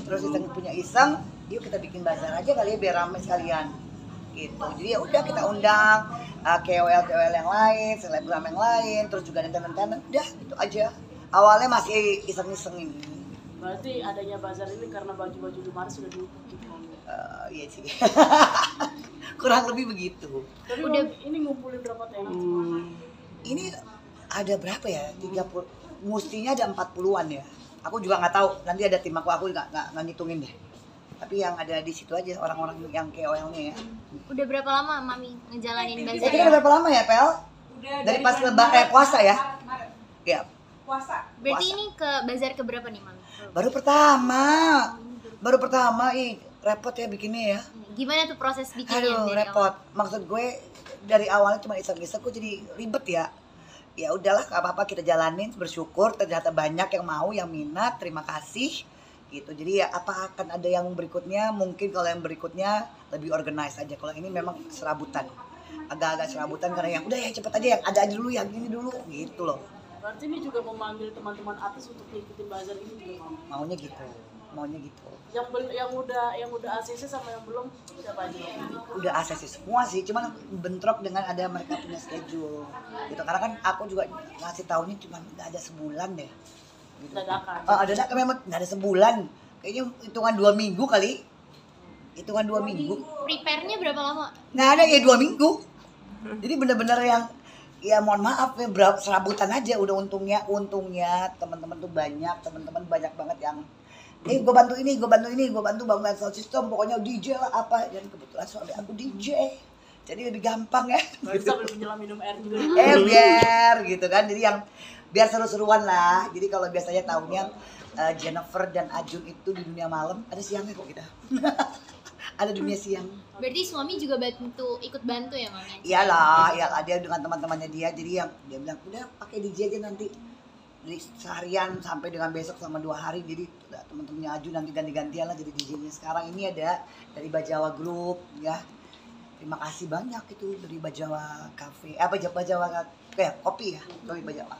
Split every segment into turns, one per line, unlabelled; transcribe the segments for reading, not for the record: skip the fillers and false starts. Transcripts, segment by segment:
terus iseng punya iseng, yuk kita bikin bazar aja kali ya biar ramai sekalian gitu. Jadi ya udah kita undang KOL yang lain, selebgram yang lain, terus juga ada teman-teman, udah itu aja. Awalnya masih iseng-iseng ini.
Berarti adanya bazar ini karena baju-baju di Maret sudah diukur gitu.
Iya sih. Kurang lebih begitu.
Tapi udah ini ngumpulin berapa tenan?
Ini ada berapa ya? 30, mestinya ada 40-an ya. Aku juga nggak tahu. Nanti ada tim aku nggak ngitungin deh. Tapi yang ada di situ aja orang-orang yang KOL-nya ya.
Udah berapa lama Mami ngejalanin bazar?
Kita udah berapa lama ya, Pel? Dari pas puasa ya? Ya.
Puasa.
Berarti
puasa.
ini ke bazar keberapa nih Mami?
Baru pertama, repot ya bikinnya ya.
Gimana tuh proses bikinnya?
Aduh,
dari
repot.
awal?
Maksud gue dari awalnya cuma iseng-iseng, kok jadi ribet ya. Ya udahlah, gak apa-apa kita jalanin, bersyukur ternyata banyak yang mau, yang minat, terima kasih gitu. Jadi ya apa akan ada yang berikutnya, mungkin kalau yang berikutnya lebih organize aja. Kalau ini memang serabutan, agak-agak serabutan karena yang udah ya cepet aja, yang ada aja dulu, yang ini dulu gitu loh.
Berarti ini juga memanggil teman-teman artis untuk ngikutin bazar ini juga mau.
Maunya gitu.
Yang udah ACC sama yang belum siapa aja?
Udah ACC semua sih, cuman bentrok dengan ada mereka punya schedule gitu. Karena kan aku juga ngasih tahunya cuma nggak ada sebulan deh gitu.
Dadakan.
Dadakan memang nggak ada sebulan, kayaknya hitungan 2 minggu kali, hitungan 2 minggu.
Prepare-nya berapa lama?
Nggak ada ya 2 minggu. Jadi bener-bener yang ya mohon maaf ya serabutan aja. Udah untungnya teman-teman tuh banyak banget yang gue bantu ini, gue bantu bangun sound system, pokoknya DJ lah apa. Dan kebetulan suami aku DJ, jadi lebih gampang ya.
Berarti sambil menyelam minum air juga.
Biar gitu kan, jadi yang biar seru-seruan lah. Jadi kalau biasanya tahunya Jennifer dan Ajun itu di dunia malam, ada siangnya kok kita. Ada dunia siang.
Berarti suami juga ikut bantu ya Mami?
Iyalah, dia dengan teman-temannya dia. Jadi yang dia bilang udah pakai DJ aja nanti. Jadi seharian sampai dengan besok sama 2 hari. Jadi teman-temannya Aju nanti ganti-gantian lah jadi DJ-nya. Sekarang ini ada dari Bajawa Group ya. Terima kasih banyak itu dari Bajawa Cafe. Bajawa kayak kopi ya, kopi Bajawa.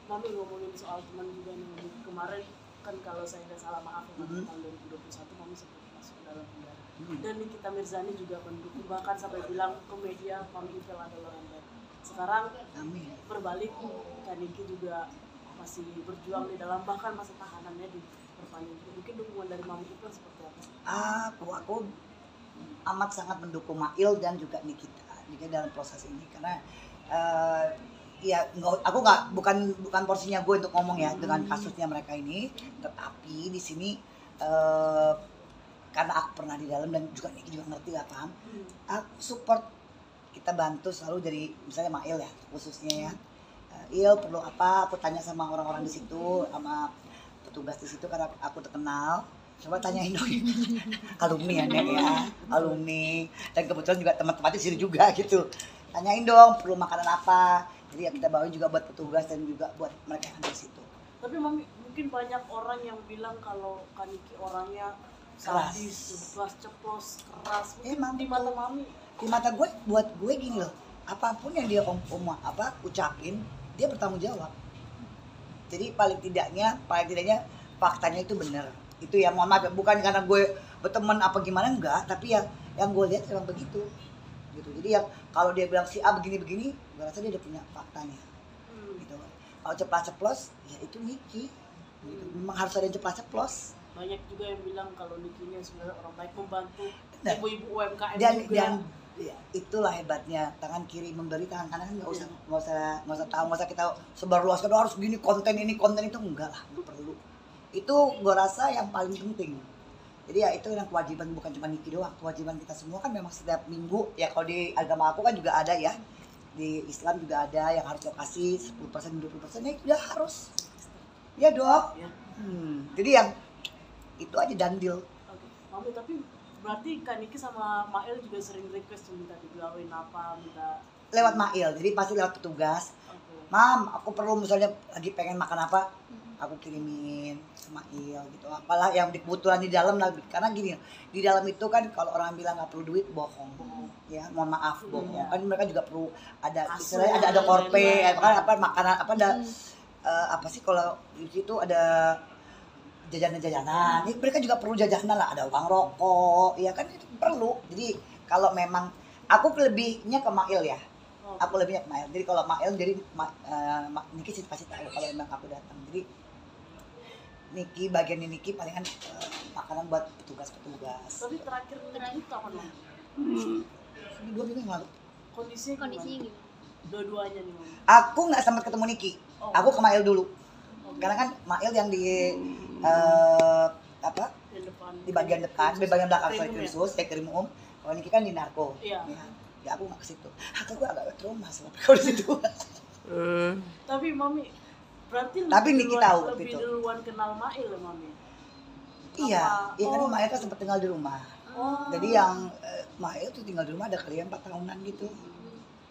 Mami ngomongin soal teman juga nih, kemarin kan kalau saya nggak salah maaf ya, tahun 2021 Mami sempat masuk dalam penjara. Dan Nikita Mirzani juga mendukung, bahkan sampai bilang ke media Mami Ipel adalah orang baik. Sekarang
Amin.
berbalik, Kak Niki juga masih berjuang di dalam, bahkan masa tahanannya diperpanjang. Mungkin dukungan dari Mami Ipel seperti apa?
Aku amat sangat mendukung Mail dan juga Nikita dalam proses ini karena aku bukan porsinya gue untuk ngomong ya dengan kasusnya mereka ini, tetapi di sini karena aku pernah di dalam dan juga Niki juga ngerti lah kan, aku support, kita bantu selalu dari misalnya Mail ya khususnya ya. Il perlu apa, aku tanya sama orang-orang di situ, sama petugas di situ karena aku terkenal. Coba tanyain dong, alumni ya Nek ya, alumni, dan kebetulan juga teman-teman di sini juga gitu. Tanyain dong perlu makanan apa, jadi yang kita bawain juga buat petugas dan juga buat mereka yang ada di situ.
Tapi Mami, mungkin banyak orang yang bilang kalau Kak Niki orangnya sadis, ceplos, keras.
Emang
di mata Mami?
Di mata gue, buat gue gini loh, apapun yang dia ucapin, dia bertanggung jawab. Jadi paling tidaknya faktanya itu benar. Itu ya, mohon maaf, bukan karena gue berteman apa gimana, enggak, tapi yang gue lihat memang begitu gitu. Jadi yang kalau dia bilang si A begini-begini, gue rasa dia udah punya faktanya gitu. Kalau ceplas-ceplos ya itu Niki gitu. Memang harus ada yang ceplas-ceplos.
Banyak juga yang bilang kalau Nikinya sebenarnya orang baik, membantu ibu-ibu UMKM
dan
juga.
Ya, itulah hebatnya, tangan kiri memberi, tangan kanan nggak usah tahu, nggak usah kita sebarluaskan harus gini konten ini konten itu, enggak lah, nggak perlu. Itu gue rasa yang paling penting. Jadi ya itu yang kewajiban, bukan cuma Niki doang, kewajiban kita semua kan memang setiap minggu ya. Kalau di agama aku kan juga ada ya, di Islam juga ada yang harus lo kasih 10% 20%, ya udah harus ya dong ya. Jadi yang itu aja dandil.
Oke, Mami, tapi berarti Kak Niki sama Mail juga sering request minta dibawain apa, minta
Lewat Mail, jadi pasti lewat petugas. Mam, aku perlu misalnya lagi pengen makan apa, aku kirimin ke Mail gitu. Apalah yang kebutuhan di dalam lah, karena gini, di dalam itu kan kalau orang bilang nggak perlu duit, bohong. Ya, mohon maaf, bohong. Kan mereka juga perlu ada istilahnya ada korpe, kan apa makanan apa ada apa sih kalau di situ ada jajanan-jajanan. Ya, mereka juga perlu jajanan lah, ada uang rokok, ya kan itu perlu. Jadi kalau memang aku lebihnya ke Mail ya.
Oh.
Aku lebihnya ke Mail. Jadi kalau Mail jadi Niki sih pasti tahu kalau memang aku datang. Jadi Niki bagian Niki palingan makanan buat petugas-petugas.
Tapi terakhir itu kapan Mam?
Ini 2 minggu yang lalu.
Kondisinya
Kondisinya
gimana?
gimana?
Dua-duanya nih Mam.
Aku nggak sempat ketemu Niki.
Oh.
Aku ke Mail dulu.
Oh.
Karena kan Mail yang di apa?
Yang depan.
Di bagian depan, di bagian belakang
Krimum
saya
ya?
khusus, saya kirim umum. Kalau Niki kan di narko.
Iya.
Ya aku nggak ke situ. Atau gue agak trauma sama kalau di situ.
Tapi Mami berarti
Tapi
lebih
Niki
duluan-
tahu
lebih
gitu.
duluan kenal Mail ya Mami?
Iya,
Apa?
iya kan
Oh.
Mail kan sempat tinggal di rumah.
Oh.
Jadi yang Mail tuh tinggal di rumah ada kali 4 tahunan gitu.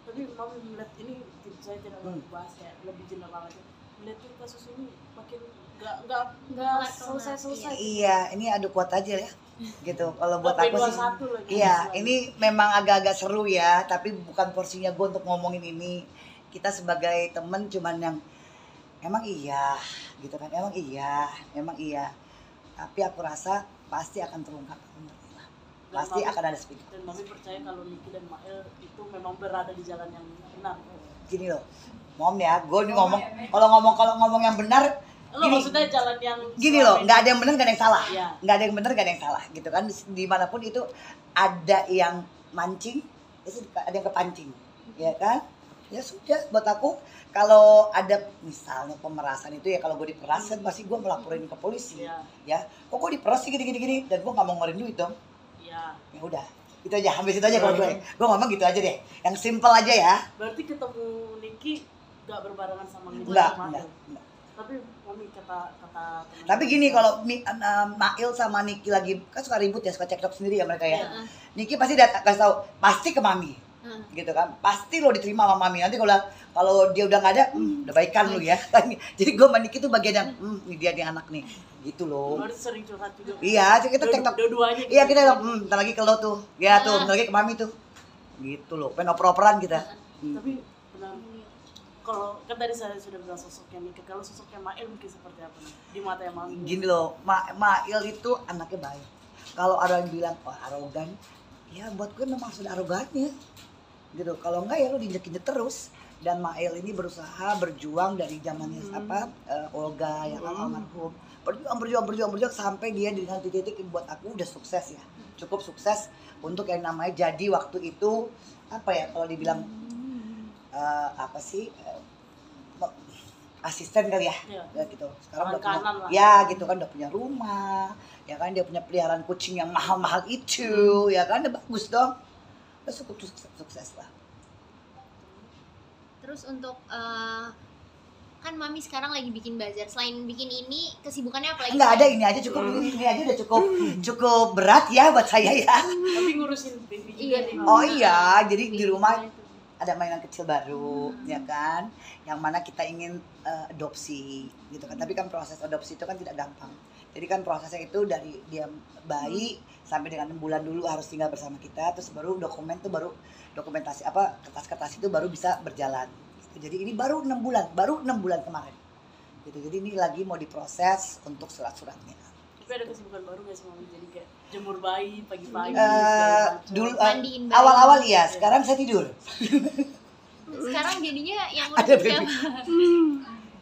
Tapi Mami melihat ini saya tidak mau bahas ya lebih general aja. Melihat tuh kasus ini makin nggak
Kelar-kelar.
selesai.
Iya, ini adu kuat aja ya. Gitu. Kalau buat
Sampai
aku sih
21 lagi.
iya, ini memang agak-agak seru ya, tapi bukan porsinya gue untuk ngomongin ini. Kita sebagai temen cuman yang emang iya, gitu kan, emang iya. Tapi aku rasa pasti akan terungkap. Pasti
Mami-
akan ada speak.
Dan Mami percaya kalau Niki dan Mail itu memang berada di jalan yang benar.
Gini loh, Mom ya, gue nih ngomong, kalau ngomong yang benar,
Lo
gini,
maksudnya jalan yang
gini loh, nggak ada yang benar, nggak ada yang salah,
Iya.
nggak ada yang benar, nggak ada yang salah, gitu kan. Dimanapun itu ada yang mancing, ada yang kepancing, ya kan? Ya sudah, buat aku kalau ada misalnya pemerasan itu ya, kalau gue diperas kan pasti gue melaporin ke polisi,
Iya.
ya. Kok gue diperas sih gini, dan gue nggak mau ngeluarin duit dong.
Iya.
Ya udah, itu aja, habis itu aja kalau gue ngomong gitu aja deh, yang simple aja ya.
Berarti ketemu Niki nggak berbarengan sama Niki
Enggak,
sama
enggak,
Mail.
enggak.
Tapi Mami kata teman.
Tapi gini, kalau Mail sama Niki lagi kan suka ribut ya, suka cekcok sendiri ya mereka ya.
Heeh.
Niki pasti kasih tahu, pasti ke Mami, gitu kan. Pasti lo diterima sama Mami. Nanti kalau dia udah nggak ada, udah baikan lu ya. Jadi gue sama Niki tuh bagian yang, ini dia nih anak nih, gitu loh.
Berarti sering curhat juga.
Iya, kita cekcok.
Dua-duanya.
Iya kita bilang, bentar lagi ke lo tuh, ya tuh, bentar lagi ke Mami tuh, gitu loh. Pengen oper-operan kita.
Tapi benar. Kalau kan tadi saya sudah bilang sosoknya Niki, kalau sosoknya Mail mungkin seperti apa nih di mata yang Mami?
Gini loh, Mail itu anaknya baik. Kalau ada yang bilang, oh arogan, ya buat gue memang sudah arogannya. Gitu, kalau enggak ya lo diinjek-injek terus. Dan Mail ini berusaha berjuang dari zamannya Olga ya kan, almarhum. Berjuang sampai dia dengan titik yang buat aku udah sukses ya. Cukup sukses untuk yang namanya jadi waktu itu, apa ya kalau dibilang apa sih, asisten kali ya,
Iya.
ya gitu. Sekarang udah
Tangan
punya,
kanan lah.
ya gitu kan, udah punya rumah, ya kan, dia punya peliharaan kucing yang mahal-mahal itu, ya kan, udah bagus dong, udah cukup sukses lah.
Terus untuk kan Mami sekarang lagi bikin bazar. Selain bikin ini, kesibukannya apa lagi?
Nggak ada, ini aja cukup, ini aja udah cukup berat ya buat saya ya.
Tapi ngurusin baby juga
Iya.
nih. Mami.
Oh iya, jadi di rumah
Itu.
ada mainan kecil baru, ya kan, yang mana kita ingin adopsi, gitu kan. Tapi kan proses adopsi itu kan tidak gampang. Jadi kan prosesnya itu dari dia bayi sampai dengan 6 bulan dulu harus tinggal bersama kita, terus baru dokumentasi apa, kertas-kertas itu baru bisa berjalan. Gitu. Jadi ini baru 6 bulan kemarin. Gitu. Jadi ini lagi mau diproses untuk surat-suratnya.
Tapi ada kesibukan baru nggak sih Mami? Jadi kayak jemur bayi pagi-pagi.
Dulu
Mandiin bayi.
awal-awal ya, sekarang saya tidur.
Sekarang jadinya yang
Ada
udah siapa?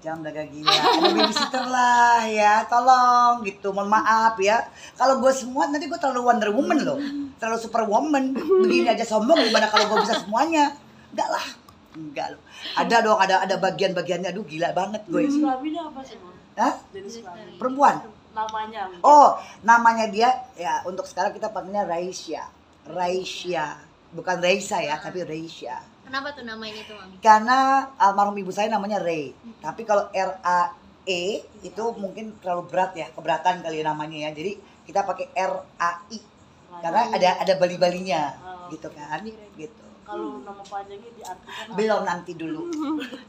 Jangan dagang gila, ada babysitter lah ya, tolong gitu, mohon maaf ya. Kalau gue semua nanti gue terlalu Wonder Woman loh, terlalu Superwoman. Begini aja sombong, gimana kalau gue bisa semuanya? Enggak loh. Ada dong, ada bagian-bagiannya, aduh gila banget gue.
Jenis kelaminnya apa sih Mami?
Hah?
Jenis kelamin.
Perempuan?
Namanya. mungkin.
Oh, namanya dia ya untuk sekarang kita panggilnya Raisya. Bukan Raisa ya, tapi Raisya.
Kenapa tuh namain itu Mami?
Karena almarhum ibu saya namanya Ray. Tapi kalau RAE itu mungkin terlalu berat ya, keberatan kali namanya ya. Jadi kita pakai RAI. Karena ada bali-balinya gitu kan. Gitu.
Kalau nama panjangnya diartikan apa?
Belum, nanti dulu.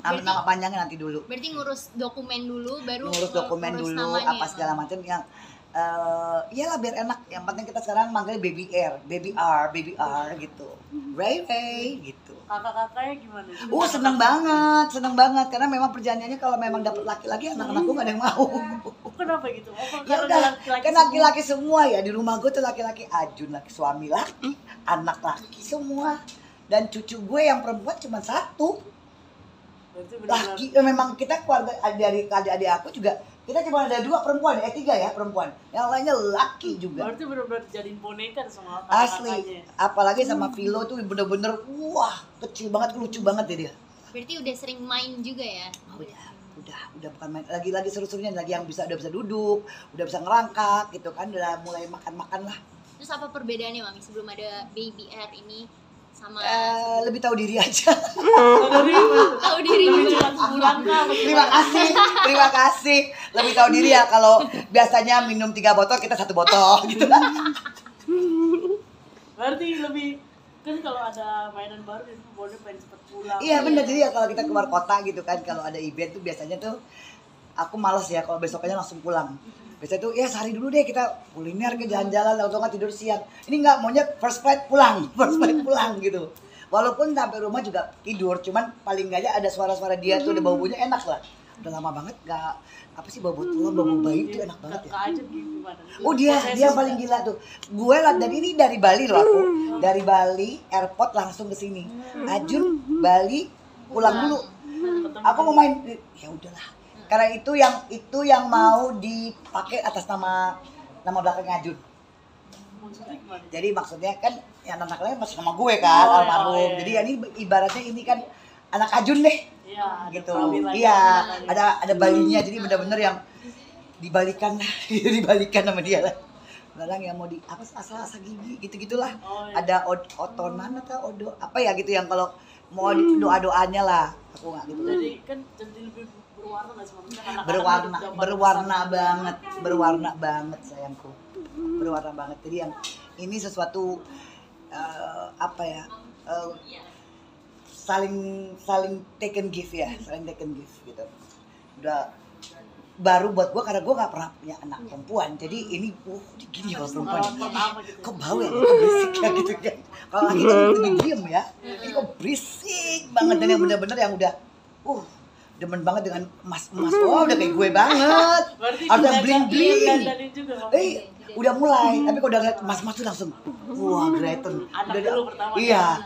Nama panjangnya nanti dulu.
Berarti ngurus dokumen dulu, baru
Ngurus dokumen
ngurus
dulu
namanya,
apa segala macam yang iyalah biar enak. Yang penting kita sekarang manggil baby R gitu. Ray gitu.
Kakak-kakaknya gimana?
Seneng banget karena memang perjanjiannya kalau memang dapat laki-laki anak-anakku gak ada yang mau.
Kan kenapa gitu? Apa
Ya
karena
udah,
laki-laki
kan
semua?
laki-laki semua ya di rumah gue tuh laki-laki Ajun, laki suami laki, anak laki semua, dan cucu gue yang perempuan cuma satu
Berarti benar-benar
laki. Memang kita keluarga adik-adik aku juga kita cuma ada 2 perempuan, 3 ya perempuan, yang lainnya laki juga.
berarti benar-benar jadiin boneka sama
Asli,
kakak-kakaknya.
apalagi sama Vilo tuh bener-bener wah kecil banget, lucu banget deh dia.
Berarti udah sering main juga ya?
Oh, udah bukan main lagi seru-serunya, lagi yang udah bisa duduk, udah bisa ngerangkak gitu kan, udah mulai makan lah.
Terus apa perbedaannya Mami sebelum ada baby air ini sama
Lebih tahu diri aja.
tahu diri
Lebih
juga?
cepat sebulan kah?
Terima kasih. Lebih tahu diri ya, kalau biasanya minum 3 botol kita 1 botol gitu.
Berarti lebih kan kalau ada mainan baru itu boleh pengen cepet pulang.
Iya benar, jadi ya kalau kita keluar kota gitu kan, kalau ada event tuh biasanya tuh aku malas ya kalau besoknya langsung pulang. Biasanya tuh ya sehari dulu deh kita kuliner ke jalan-jalan, atau nggak tidur siang. Ini nggak, maunya first flight pulang gitu. Walaupun sampai rumah juga tidur, cuman paling nggak ada suara-suara dia tuh, udah bau-baunya enak lah. Udah lama banget nggak, apa sih, bau tulang, bau bayi tuh enak banget ya.
Kakak aja gimana?
Oh dia paling gila tuh. Gue lah, dan ini dari Bali loh aku. Dari Bali airport langsung ke sini. Ajun Bali pulang dulu. Aku mau main, ya udahlah. Karena itu yang mau dipakai atas nama belakang Ajun.
Maksudnya gimana?
Jadi maksudnya kan yang anak lain masih nama gue kan,
Oh,
almarhum.
iya.
Jadi ini ibaratnya ini kan anak Ajun deh.
Iya,
Gitu.
kelahirannya.
Iya, ada balinya, jadi bener-bener yang dibalikan sama dia lah. Kadang yang mau asal-asal gigi gitu-gitulah.
Oh, iya.
Ada otonan atau odo apa ya gitu, yang kalau mau doa-doanya lah. Aku nggak gitu.
Jadi kan jadi lebih berwarna nggak sih maksudnya anak-anak
Berwarna banget sayangku. Berwarna banget. Jadi yang ini sesuatu apa ya? Saling take and give ya, saling take and give gitu. Udah baru buat gue, karena gue nggak pernah punya anak perempuan, jadi ini gini ya kalau perempuan
pertama gitu.
kok bau ya, kok berisik ya gitu kan. Kalau laki kan lebih diem ya, ini kok berisik banget, dan yang bener-bener yang udah demen banget dengan emas, udah kayak gue banget,
Berarti
ada bling bling.
dandanin juga kamu.
Udah mulai, tapi kalau udah ngeliat emas tuh langsung wah greton.
Anak
Udah
dulu pertama.
iya,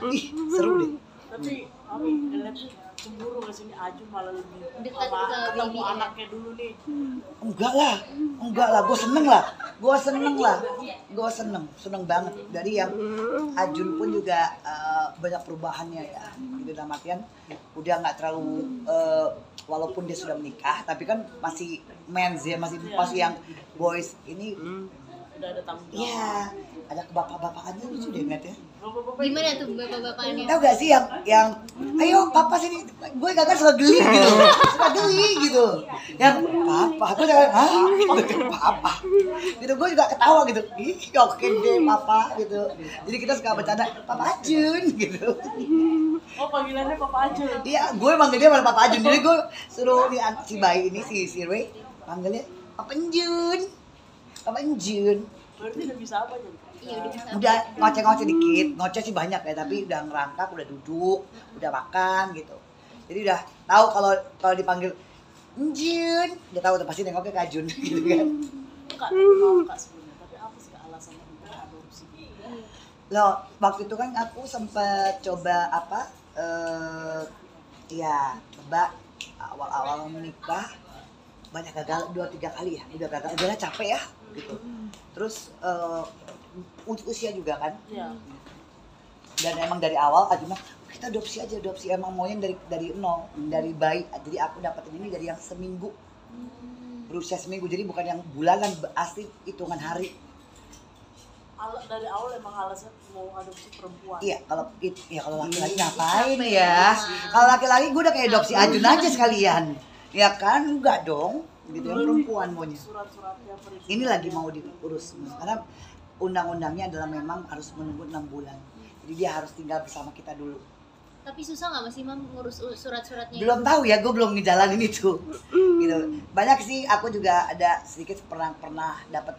seru deh.
Tapi Mami ngeliat tuh cemburu nggak sih, ini Ajun malah lebih
Dekat
sama
ke
ketemu
baby ya?
anaknya dulu nih.
Enggak lah, gue seneng banget. Dari yang Ajun pun juga banyak perubahannya ya, gitu, dalam artian udah nggak terlalu walaupun dia sudah menikah, tapi kan masih mens ya, masih yang boys ini.
Udah ada tanggung jawab.
Iya, ada kebapak-bapakannya lucu deh ngeliat ya.
Bapak-bapak
Gimana tuh bapak-bapaknya?
Tahu gak sih yang ayo papa sini, gue kadang suka geli gitu, yang papa, gue jangan papa, gitu, gue juga ketawa gitu, ih oke deh papa gitu, jadi kita suka bercanda papa Ajun gitu.
Oh panggilannya Papa Ajun.
Iya, gue manggil dia malah papa Ajun, jadi gue suruh si bayi ini si Ray panggilnya papa Jun.
Berarti udah bisa apa Jun?
Iya udah bisa.
Udah ngoceh dikit, ngoceh sih banyak ya, tapi udah ngerangkak, udah duduk, udah makan gitu. Jadi udah tahu kalau dipanggil Jun, udah tahu tuh pasti nengoknya ke Jun gitu kan.
Kak, mau Kak sebelumnya, tapi apa sih Kak alasannya untuk adopsi?
Loh, waktu itu kan aku sempat coba ya coba awal-awal menikah banyak gagal 2-3 kali ya, udah gagal, udah capek ya gitu. Terus usia juga kan.
Iya.
Dan emang dari awal Ajun bilang, kita adopsi, emang maunya dari nol, dari bayi. Jadi aku dapetin ini dari yang seminggu, berusia seminggu, jadi bukan yang bulanan, asli hitungan hari.
Dari awal emang alasan mau adopsi perempuan.
Iya, kalau laki-laki ngapain ya? Kalau laki-laki gue udah kayak adopsi Ajun aja sekalian, ya kan? Enggak dong, gitu, yang perempuan maunya.
Surat-suratnya perizinan.
Ini lagi mau diurus, karena undang-undangnya adalah memang harus menunggu 6 bulan. Jadi dia harus tinggal bersama kita dulu.
Tapi susah nggak masih Mam ngurus surat-suratnya?
Belum tahu ya, gue belum ngejalanin itu. Gitu. Banyak sih, aku juga ada sedikit pernah dapat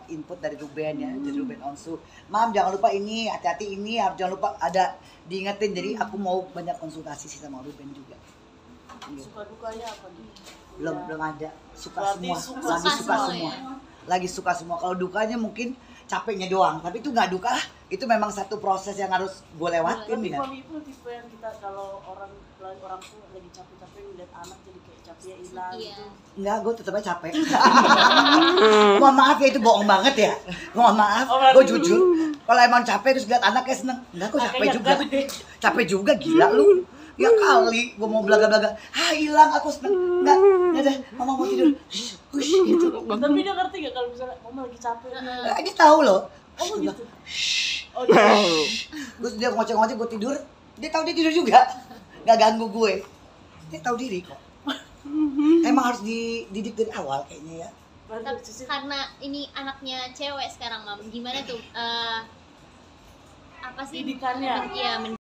input dari Ruben ya, dari Ruben Onsu. Mam jangan lupa ini, hati-hati ini, jangan lupa ada diingetin. Jadi aku mau banyak konsultasi sih sama Ruben juga.
Suka dukanya apa nih?
belum ada. Suka
Berarti
semua,
suka
lagi suka
semua
semua.
ya.
Lagi suka semua. Kalau dukanya mungkin capeknya doang, tapi itu nggak duka lah. Itu memang satu proses yang harus gue lewatin
Tapi
ya.
mami itu tipe yang kita kalau orang tuh lagi capek-capek ngeliat anak jadi kayak capeknya hilang
Iya.
gitu.
Enggak, gue tetap aja capek. Mohon maaf ya, itu bohong banget ya. Mohon maaf,
Oh, berarti-
gue jujur. Kalau emang capek terus lihat anaknya seneng, enggak, gue capek
Makanya
juga.
kan.
Capek juga, gila lu. Ya kali, gue mau belaga-belaga. Hilang, aku seneng. Enggak, udah, mama mau tidur. Hush, gitu.
Tapi dia ngerti gak kalau misalnya mama lagi capek?
Dia tahu loh.
Oh gitu.
Shh.
Oh gitu.
Terus dia ngoceh-ngoceh, gue tidur. Dia tahu dia tidur juga. Gak ganggu gue. Dia tahu diri kok. Emang harus dididik dari awal kayaknya ya.
Berarti
Tapi
Cici
karena ini anaknya cewek sekarang, Mam. Gimana tuh? Apa sih?
Didikannya.
Iya,